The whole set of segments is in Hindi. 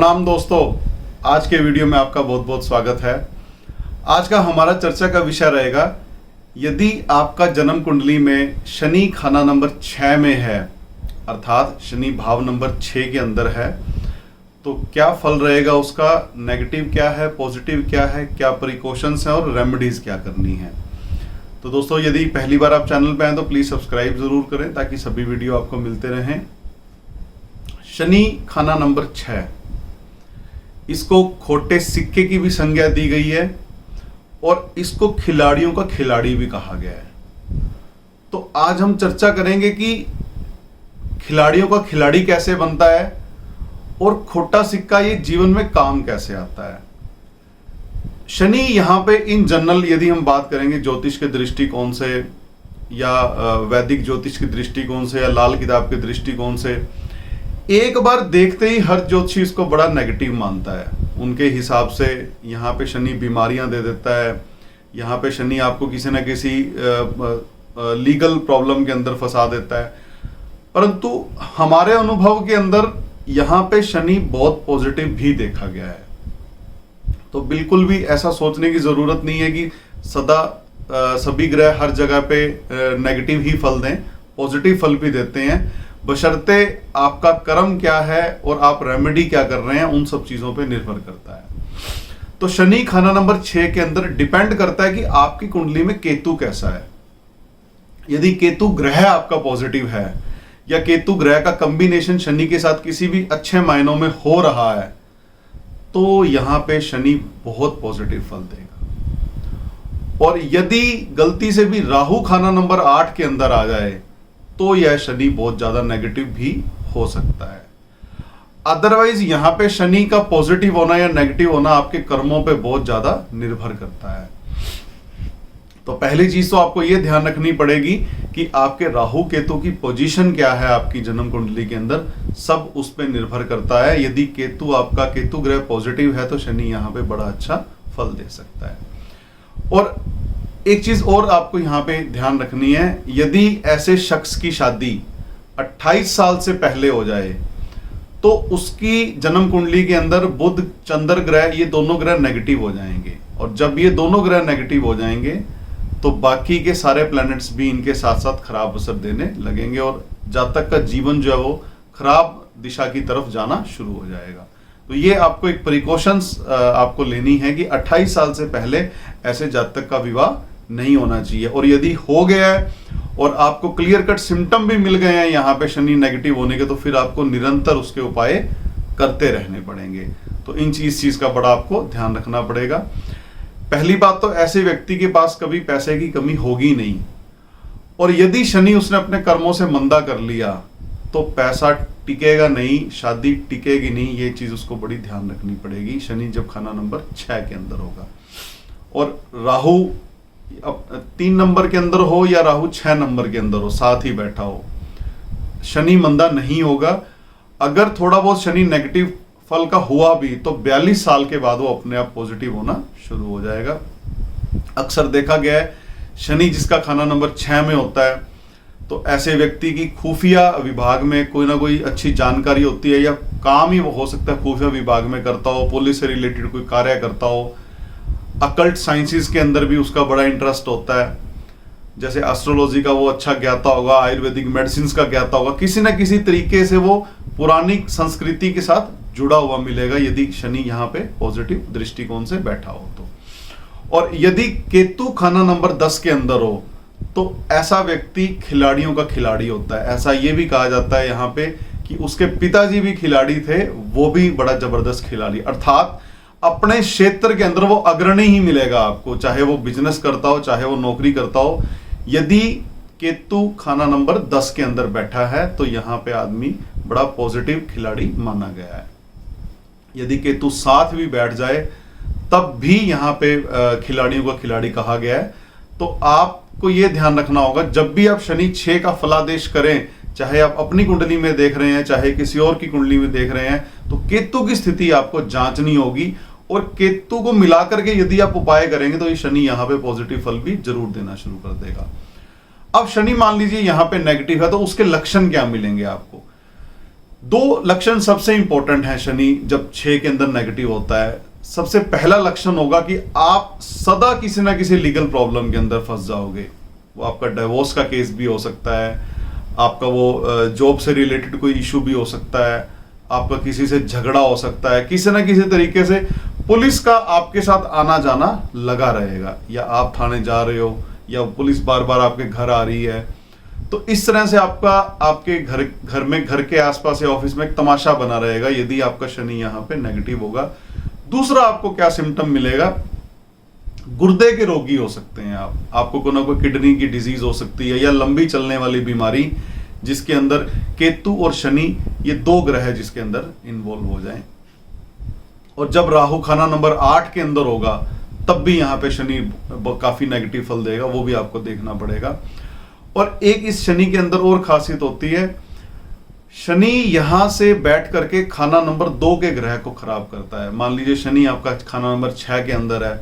प्रणाम दोस्तों, आज के वीडियो में आपका बहुत बहुत स्वागत है। आज का हमारा चर्चा का विषय रहेगा, यदि आपका जन्म कुंडली में शनि खाना नंबर 6 में है, अर्थात शनि भाव नंबर 6 के अंदर है, तो क्या फल रहेगा उसका, नेगेटिव क्या है, पॉजिटिव क्या है, क्या प्रिकॉशंस हैं और रेमेडीज क्या करनी है। तो दोस्तों, यदि पहली बार आप चैनल पे आए तो प्लीज सब्सक्राइब जरूर करें ताकि सभी वीडियो आपको मिलते रहें। शनि खाना नंबर 6, इसको खोटे सिक्के की भी संज्ञा दी गई है और इसको खिलाड़ियों का खिलाड़ी भी कहा गया है। तो आज हम चर्चा करेंगे कि खिलाड़ियों का खिलाड़ी कैसे बनता है और खोटा सिक्का ये जीवन में काम कैसे आता है। शनि यहां पे इन जनरल यदि हम बात करेंगे ज्योतिष के दृष्टिकोण से या वैदिक ज्योतिष के दृष्टिकोण से या लाल किताब के दृष्टिकोण से, एक बार देखते ही हर ज्योतिषी इसको बड़ा नेगेटिव मानता है। उनके हिसाब से यहाँ पे शनि बीमारियां दे देता है, यहाँ पे शनि आपको किसी न किसी लीगल प्रॉब्लम के अंदर फंसा देता है। परंतु हमारे अनुभव के अंदर यहाँ पे शनि बहुत पॉजिटिव भी देखा गया है। तो बिल्कुल भी ऐसा सोचने की जरूरत नहीं है कि सदा सभी ग्रह हर जगह पे नेगेटिव ही फल दें, पॉजिटिव फल भी देते हैं, बशर्ते आपका कर्म क्या है और आप रेमेडी क्या कर रहे हैं, उन सब चीजों पे निर्भर करता है। तो शनि खाना नंबर 6 के अंदर डिपेंड करता है कि आपकी कुंडली में केतु कैसा है। यदि केतु ग्रह आपका पॉजिटिव है या केतु ग्रह का कंबिनेशन शनि के साथ किसी भी अच्छे मायनों में हो रहा है, तो यहां पे शनि बहुत पॉजिटिव फल देगा। और यदि गलती से भी राहु खाना नंबर 8 के अंदर आ जाए तो यह शनि बहुत ज्यादा नेगेटिव भी हो सकता है। अदरवाइज यहां पे शनि का पॉजिटिव होना या नेगेटिव होना आपके कर्मों पे बहुत ज्यादा निर्भर करता है। तो पहली चीज तो आपको यह ध्यान रखनी पड़ेगी कि आपके राहु केतु की पोजीशन क्या है आपकी जन्म कुंडली के अंदर, सब उस पर निर्भर करता है। यदि आपका केतु ग्रह पॉजिटिव है तो शनि यहां पे बड़ा अच्छा फल दे सकता है। और एक चीज और आपको यहां पे ध्यान रखनी है, यदि ऐसे शख्स की शादी 28 साल से पहले हो जाए तो उसकी जन्म कुंडली के अंदर बुध चंद्र ग्रह, ये दोनों ग्रह नेगेटिव हो जाएंगे। और जब ये दोनों ग्रह नेगेटिव हो जाएंगे तो बाकी के सारे प्लैनेट्स भी इनके साथ साथ खराब असर देने लगेंगे और जातक का जीवन जो है वो खराब दिशा की तरफ जाना शुरू हो जाएगा। तो ये आपको एक प्रिकॉशंस आपको लेनी है कि 28 साल से पहले ऐसे जातक का विवाह नहीं होना चाहिए। और यदि हो गया है और आपको क्लियर कट सिम्टम भी मिल गए हैं यहाँ पे शनि नेगेटिव होने के, तो फिर आपको निरंतर उसके उपाय करते रहने पड़ेंगे। तो इस चीज का बड़ा आपको ध्यान रखना पड़ेगा। पहली बात तो ऐसे व्यक्ति के पास कभी पैसे की कमी होगी नहीं, और यदि शनि उसने अपने कर्मों से मंदा कर लिया तो पैसा टिकेगा नहीं, शादी टिकेगी नहीं। ये चीज उसको बड़ी ध्यान रखनी पड़ेगी शनि जब खाना नंबर 6 के अंदर होगा। और राहु 3 नंबर के अंदर हो या राहु 6 नंबर के अंदर हो, साथ ही बैठा हो, शनि मंदा नहीं होगा। अगर थोड़ा बहुत शनि नेगेटिव फल का हुआ भी तो 42 साल के बाद वो अपने आप पॉजिटिव होना शुरू हो जाएगा। अक्सर देखा गया है शनि जिसका खाना नंबर 6 में होता है तो ऐसे व्यक्ति की खुफिया विभाग में कोई ना कोई अच्छी जानकारी होती है, या काम ही वो हो सकता है खुफिया विभाग में करता हो, पुलिस से रिलेटेड कोई कार्य करता हो, अकल्ट साइंसेस के अंदर भी उसका बड़ा इंटरेस्ट होता है, जैसे एस्ट्रोलॉजी का वो अच्छा ज्ञाता होगा, आयुर्वेदिक मेडिसिन का ज्ञाता होगा, किसी न किसी तरीके से वो पुरानी संस्कृति के साथ जुड़ा हुआ मिलेगा यदि शनि यहाँ पे पॉजिटिव दृष्टिकोण से बैठा हो तो। और यदि केतु खाना नंबर 10 के अंदर हो तो ऐसा व्यक्ति खिलाड़ियों का खिलाड़ी होता है। ऐसा ये भी कहा जाता है यहाँ पे कि उसके पिताजी भी खिलाड़ी थे, वो भी बड़ा जबरदस्त खिलाड़ी, अर्थात अपने क्षेत्र के अंदर वो अग्रणी ही मिलेगा आपको, चाहे वो बिजनेस करता हो चाहे वो नौकरी करता हो। यदि केतु खाना नंबर 10 के अंदर बैठा है तो यहाँ पे आदमी बड़ा पॉजिटिव खिलाड़ी माना गया है। यदि केतु साथ भी बैठ जाए तब भी यहाँ पे खिलाड़ियों का खिलाड़ी कहा गया है। तो आपको यह ध्यान रखना होगा, जब भी आप शनि 6 का फलादेश करें, चाहे आप अपनी कुंडली में देख रहे हैं चाहे किसी और की कुंडली में देख रहे हैं, तो केतु की स्थिति आपको जांचनी होगी। और केतु को मिलाकर के यदि आप उपाय करेंगे तो ये शनि यहाँ पे पॉजिटिव फल भी जरूर देना शुरू कर देगा। अब शनि मान लीजिए यहाँ पे नेगेटिव है तो उसके लक्षण क्या मिलेंगे आपको। दो लक्षण सबसे इंपॉर्टेंट हैं शनि जब 6 के अंदर नेगेटिव होता है। सबसे पहला लक्षण होगा कि आप सदा किसी ना किसी लीगल प्रॉब्लम के अंदर फंस जाओगे। वो आपका डिवोर्स का केस भी हो सकता है, आपका वो जॉब से रिलेटेड कोई इशू भी हो सकता है, आपका किसी से झगड़ा हो सकता है, किसी ना किसी तरीके से पुलिस का आपके साथ आना जाना लगा रहेगा, या आप थाने जा रहे हो या पुलिस बार बार आपके घर आ रही है। तो इस तरह से आपके घर के आसपास या ऑफिस में एक तमाशा बना रहेगा यदि आपका शनि यहाँ पे नेगेटिव होगा। दूसरा आपको क्या सिम्टम मिलेगा, गुर्दे के रोगी हो सकते हैं आपको कोई ना कोई किडनी की डिजीज हो सकती है, या लंबी चलने वाली बीमारी जिसके अंदर केतु और शनि ये 2 ग्रह जिसके अंदर इन्वॉल्व हो जाएं। और जब राहु खाना नंबर 8 के अंदर होगा तब भी यहाँ पे शनि काफी नेगेटिव फल देगा, वो भी आपको देखना पड़ेगा। और एक इस शनि के अंदर और खासियत होती है, शनि यहां से बैठ करके खाना नंबर 2 के ग्रह को खराब करता है। मान लीजिए शनि आपका खाना नंबर 6 के अंदर है,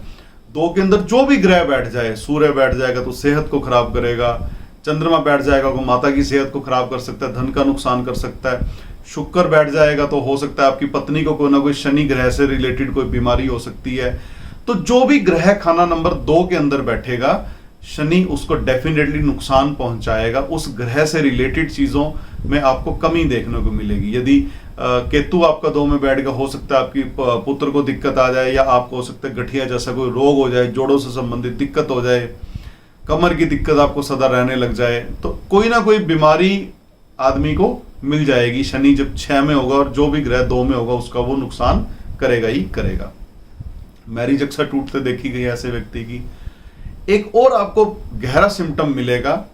2 के अंदर जो भी ग्रह बैठ जाए, सूर्य बैठ जाएगा तो सेहत को खराब करेगा, चंद्रमा बैठ जाएगा तो माता की सेहत को खराब कर सकता है, धन का नुकसान कर सकता है, शुक्र बैठ जाएगा तो हो सकता है आपकी पत्नी को कोई ना कोई शनि ग्रह से रिलेटेड कोई बीमारी हो सकती है। तो जो भी ग्रह खाना नंबर 2 के अंदर बैठेगा शनि उसको डेफिनेटली नुकसान पहुंचाएगा, उस ग्रह से रिलेटेड चीजों में आपको कमी देखने को मिलेगी। यदि केतु आपका 2 में बैठ गया, हो सकता है आपकी पुत्र को दिक्कत आ जाए, या आपको हो सकता है गठिया जैसा कोई रोग हो जाए, जोड़ों से संबंधित दिक्कत हो जाए, कमर की दिक्कत आपको सदा रहने लग जाए, तो कोई ना कोई बीमारी आदमी को मिल जाएगी। शनि जब 6 में होगा और जो भी ग्रह 2 में होगा उसका वो नुकसान करेगा ही करेगा। मैरिज अक्सर टूटते देखी गई ऐसे व्यक्ति की। एक और आपको गहरा सिम्टम मिलेगा,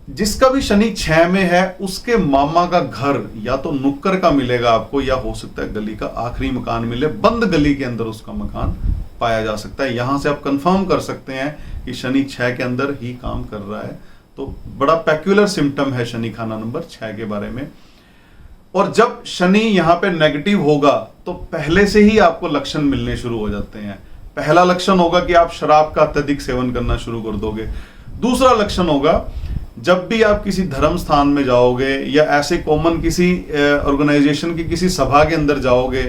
जिसका भी शनि 6 में है उसके मामा का घर या तो नुक्कर का मिलेगा आपको, या हो सकता है गली का आखिरी मकान मिले, बंद गली के अंदर उसका मकान पाया जा सकता है। यहां से आप कंफर्म कर सकते हैं कि शनि 6 के अंदर ही काम कर रहा है। तो बड़ा पेक्युलर सिम्टम है शनि खाना नंबर 6 के बारे में। और जब शनि यहां पे नेगेटिव होगा तो पहले से ही आपको लक्षण मिलने शुरू हो जाते हैं। पहला लक्षण होगा कि आप शराब का अत्यधिक सेवन करना शुरू कर दोगे। दूसरा लक्षण होगा, जब भी आप किसी धर्म स्थान में जाओगे या ऐसे कॉमन किसी ऑर्गेनाइजेशन की किसी सभा के अंदर जाओगे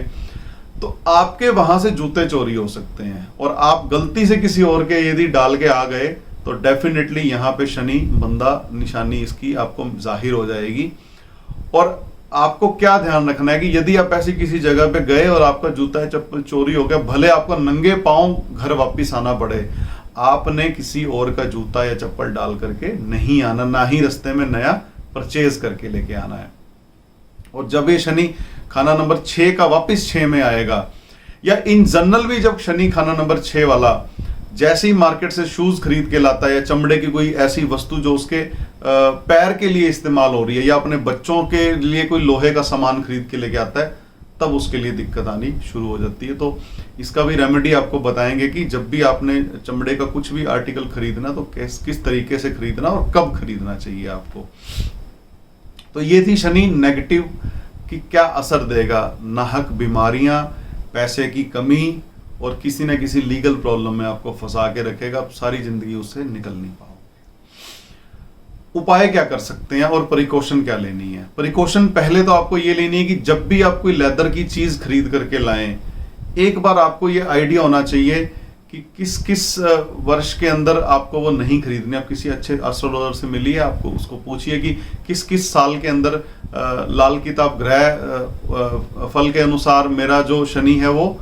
तो आपके वहां से जूते चोरी हो सकते हैं, और आप गलती से किसी और के यदि डाल के आ गए तो डेफिनेटली यहां पे शनि बंदा निशानी इसकी आपको जाहिर हो जाएगी। और आपको क्या ध्यान रखना है कि यदि आप ऐसी किसी जगह पे गए और आपका जूता या चप्पल चोरी हो गया, भले आपको नंगे पांव घर वापस आना पड़े, आपने किसी और का जूता या चप्पल डाल करके नहीं आना, ना ही रास्ते में नया परचेज करके लेके आना है। और जब ये शनि खाना नंबर 6 का वापस 6 में आएगा, या इन जनरल भी जब शनि खाना नंबर 6 वाला जैसे ही मार्केट से शूज खरीद के लाता है, या चमड़े की कोई ऐसी वस्तु जो उसके पैर के लिए इस्तेमाल हो रही है, या अपने बच्चों के लिए कोई लोहे का सामान खरीद के लेके आता है, तब उसके लिए दिक्कत आनी शुरू हो जाती है। तो इसका भी रेमेडी आपको बताएंगे कि जब भी आपने चमड़े का कुछ भी आर्टिकल खरीदना तो किस तरीके से खरीदना और कब खरीदना चाहिए आपको। तो ये थी शनि नेगेटिव कि क्या असर देगा, नाहक बीमारियां, पैसे की कमी और किसी न किसी लीगल प्रॉब्लम में आपको फंसा के रखेगा, आप सारी जिंदगी उससे निकल नहीं पाओगे। उपाय क्या कर सकते हैं और प्रिकॉशन क्या लेनी है। प्रिकॉशन पहले तो आपको ये लेनी है कि जब भी आप कोई लेदर की चीज खरीद करके लाएं, एक बार आपको ये आइडिया होना चाहिए कि किस किस वर्ष के अंदर आपको वो नहीं खरीदनी। आप किसी अच्छे एस्ट्रोलॉजर से मिलिए, आपको उसको पूछिए कि किस किस साल के अंदर लाल किताब ग्रह फल के अनुसार मेरा जो शनि है वो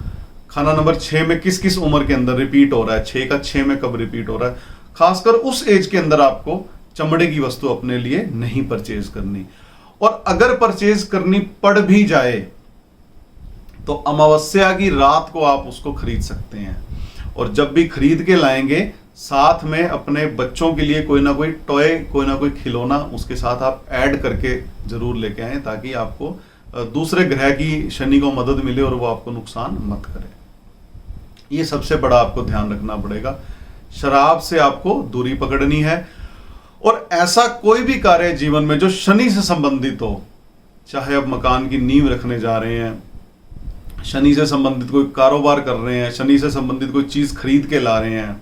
खाना नंबर 6 में किस किस उम्र के अंदर रिपीट हो रहा है, 6 का 6 में कब रिपीट हो रहा है। खासकर उस एज के अंदर आपको चमड़े की वस्तु अपने लिए नहीं परचेज करनी, और अगर परचेज करनी पड़ भी जाए तो अमावस्या की रात को आप उसको खरीद सकते हैं। और जब भी खरीद के लाएंगे साथ में अपने बच्चों के लिए कोई ना कोई टॉय, कोई ना कोई खिलौना उसके साथ आप ऐड करके जरूर लेके आए, ताकि आपको दूसरे ग्रह की शनि को मदद मिले और वो आपको नुकसान मत करे। ये सबसे बड़ा आपको ध्यान रखना पड़ेगा। शराब से आपको दूरी पकड़नी है, और ऐसा कोई भी कार्य जीवन में जो शनि से संबंधित हो, चाहे आप मकान की नींव रखने जा रहे हैं, शनि से संबंधित कोई कारोबार कर रहे हैं, शनि से संबंधित कोई चीज खरीद के ला रहे हैं,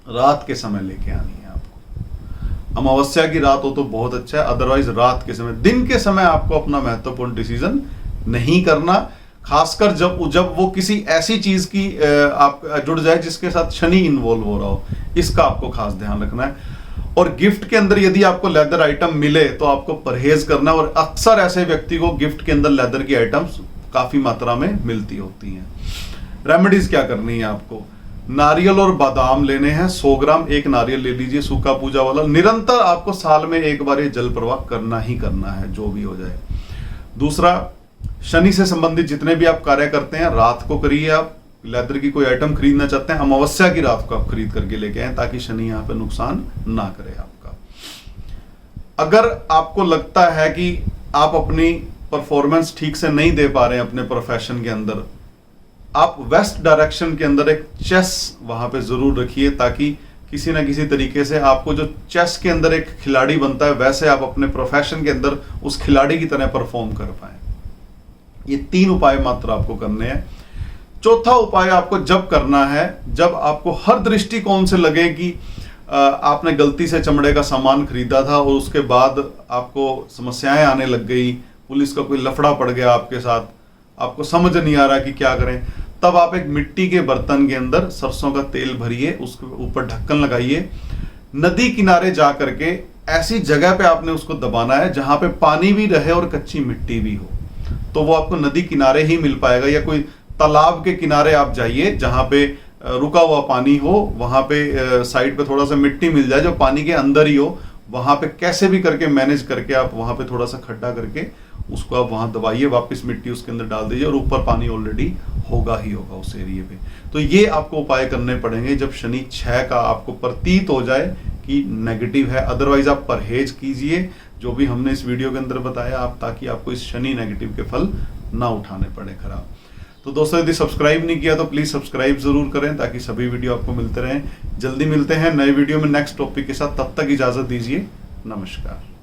रात के समय लेके आनी है आपको। अमावस्या की रात हो तो बहुत अच्छा है, अदरवाइज रात के समय, दिन के समय आपको अपना महत्वपूर्ण डिसीजन नहीं करना, खासकर जब वो किसी ऐसी चीज की आप जुड़ जाए जिसके साथ शनि इन्वॉल्व हो रहा हो, इसका आपको खास ध्यान रखना है। और गिफ्ट के अंदर यदि आपको लेदर आइटम मिले तो आपको परहेज करना है, और अक्सर ऐसे व्यक्ति को गिफ्ट के अंदर लेदर की आइटम्स काफी मात्रा में मिलती होती हैं। रेमेडीज क्या करनी है आपको, नारियल और बादाम लेने हैं 100 ग्राम, एक नारियल ले लीजिए सूखा पूजा वाला। निरंतर आपको साल में एक बार ये जल प्रवाह करना ही करना है, जो भी हो जाए। दूसरा, शनि से संबंधित जितने भी आप कार्य करते हैं रात को करिए। आप लेदर की कोई आइटम खरीदना चाहते हैं, अमावस्या की रात को आप खरीद करके लेके आए, ताकि शनि यहां पे नुकसान ना करे आपका। अगर आपको लगता है कि आप अपनी परफॉर्मेंस ठीक से नहीं दे पा रहे हैं अपने प्रोफेशन के अंदर, आप वेस्ट डायरेक्शन के अंदर एक चेस वहां पे जरूर रखिए, ताकि किसी ना किसी तरीके से आपको जो चेस के अंदर एक खिलाड़ी बनता है, वैसे आप अपने प्रोफेशन के अंदर उस खिलाड़ी की तरह परफॉर्म कर पाए। ये 3 उपाय मात्र आपको करने हैं। चौथा उपाय आपको जब करना है जब आपको हर दृष्टिकोण से लगे कि आपने गलती से चमड़े का सामान खरीदा था और उसके बाद आपको समस्याएं आने लग गई, पुलिस का कोई लफड़ा पड़ गया आपके साथ, आपको समझ नहीं आ रहा कि क्या करें, तब आप एक मिट्टी के बर्तन के अंदर सरसों का तेल भरिए, उसके ऊपर ढक्कन लगाइए, नदी किनारे जा करके ऐसी जगह पे आपने उसको दबाना है जहां पे पानी भी रहे और कच्ची मिट्टी भी हो। तो वो आपको नदी किनारे ही मिल पाएगा, या कोई तालाब के किनारे आप जाइए जहां पे रुका हुआ पानी हो, वहां पे साइड पे थोड़ा सा मिट्टी मिल जाए जो पानी के अंदर ही हो, वहां पे कैसे भी करके मैनेज करके आप वहां पे थोड़ा सा खड्डा करके उसको आप वहां दबाइए, वापस मिट्टी उसके अंदर डाल दीजिए, और ऊपर पानी ऑलरेडी होगा ही होगा उस एरिया पे। तो ये आपको उपाय करने पड़ेंगे जब शनि 6 का आपको प्रतीत हो जाए कि नेगेटिव है। अदरवाइज आप परहेज कीजिए जो भी हमने इस वीडियो के अंदर बताया आप, ताकि आपको इस शनि नेगेटिव के फल ना उठाने पड़े खराब। तो दोस्तों, यदि सब्सक्राइब नहीं किया तो प्लीज सब्सक्राइब जरूर करें, ताकि सभी वीडियो आपको मिलते रहें। जल्दी मिलते हैं नए वीडियो में नेक्स्ट टॉपिक के साथ, तब तक इजाजत दीजिए, नमस्कार।